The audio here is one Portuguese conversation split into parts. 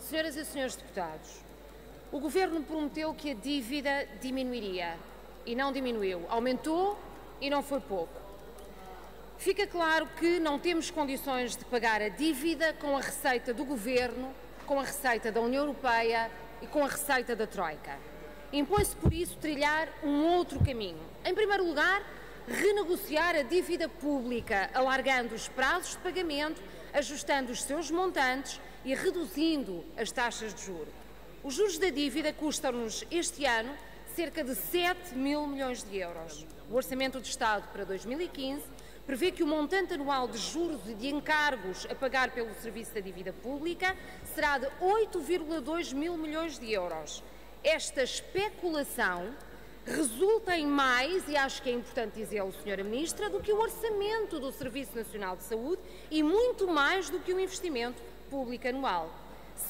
Senhoras e senhores deputados, o Governo prometeu que a dívida diminuiria e não diminuiu, aumentou e não foi pouco. Fica claro que não temos condições de pagar a dívida com a receita do Governo, com a receita da União Europeia e com a receita da Troika. Impõe-se, por isso, trilhar um outro caminho. Em primeiro lugar, renegociar a dívida pública, alargando os prazos de pagamento, ajustando os seus montantes e reduzindo as taxas de juros. Os juros da dívida custam-nos este ano cerca de 7 mil milhões de euros. O Orçamento do Estado para 2015 prevê que o montante anual de juros e de encargos a pagar pelo serviço da dívida pública será de 8,2 mil milhões de euros. Esta especulação resulta em mais, e acho que é importante dizê-lo, Sra. Ministra, do que o orçamento do Serviço Nacional de Saúde e muito mais do que o investimento público anual.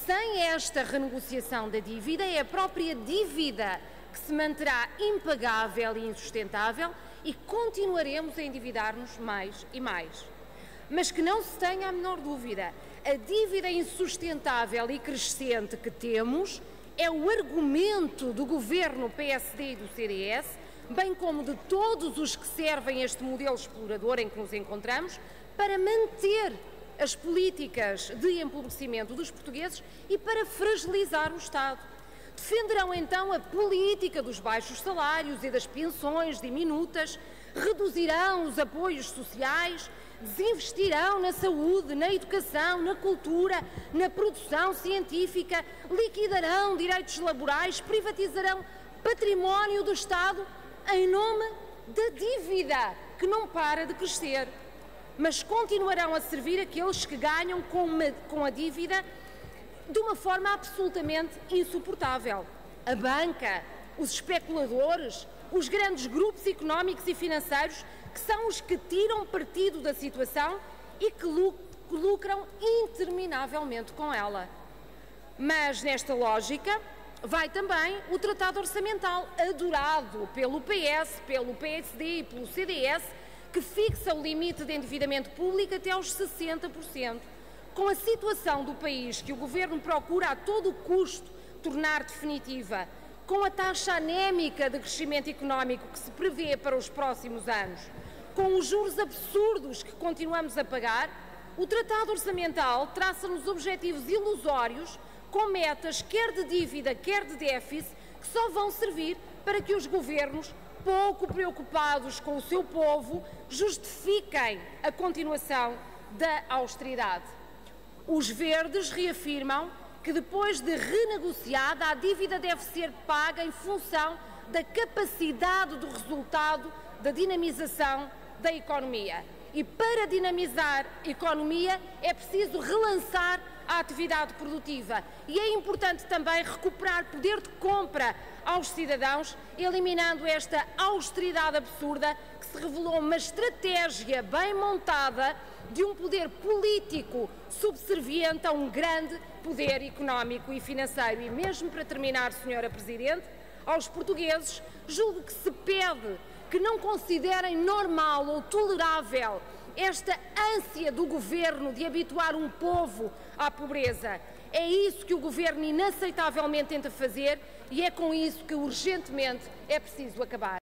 Sem esta renegociação da dívida, é a própria dívida que se manterá impagável e insustentável e continuaremos a endividar-nos mais e mais. Mas que não se tenha a menor dúvida, a dívida insustentável e crescente que temos é o argumento do Governo PSD e do CDS, bem como de todos os que servem este modelo explorador em que nos encontramos, para manter as políticas de empobrecimento dos portugueses e para fragilizar o Estado. Defenderão então a política dos baixos salários e das pensões diminutas, reduzirão os apoios sociais, desinvestirão na saúde, na educação, na cultura, na produção científica, liquidarão direitos laborais, privatizarão património do Estado em nome da dívida, que não para de crescer. Mas continuarão a servir aqueles que ganham com a dívida de uma forma absolutamente insuportável. A banca, os especuladores, os grandes grupos económicos e financeiros, que são os que tiram partido da situação e que lucram interminavelmente com ela. Mas nesta lógica vai também o Tratado Orçamental, adorado pelo PS, pelo PSD e pelo CDS, que fixa o limite de endividamento público até aos 60%. Com a situação do país que o Governo procura a todo custo tornar definitiva, com a taxa anémica de crescimento económico que se prevê para os próximos anos, com os juros absurdos que continuamos a pagar, o Tratado Orçamental traça-nos objetivos ilusórios com metas quer de dívida, quer de déficit, que só vão servir para que os governos, pouco preocupados com o seu povo, justifiquem a continuação da austeridade. Os verdes reafirmam que depois de renegociada, a dívida deve ser paga em função da capacidade do resultado da dinamização da economia. E para dinamizar a economia é preciso relançar a atividade produtiva. E é importante também recuperar poder de compra aos cidadãos, eliminando esta austeridade absurda que se revelou uma estratégia bem montada de um poder político subserviente a um grande poder económico e financeiro. E mesmo para terminar, Sra. Presidente, aos portugueses julgo que se pede que não considerem normal ou tolerável esta ânsia do Governo de habituar um povo à pobreza. É isso que o Governo inaceitavelmente tenta fazer e é com isso que urgentemente é preciso acabar.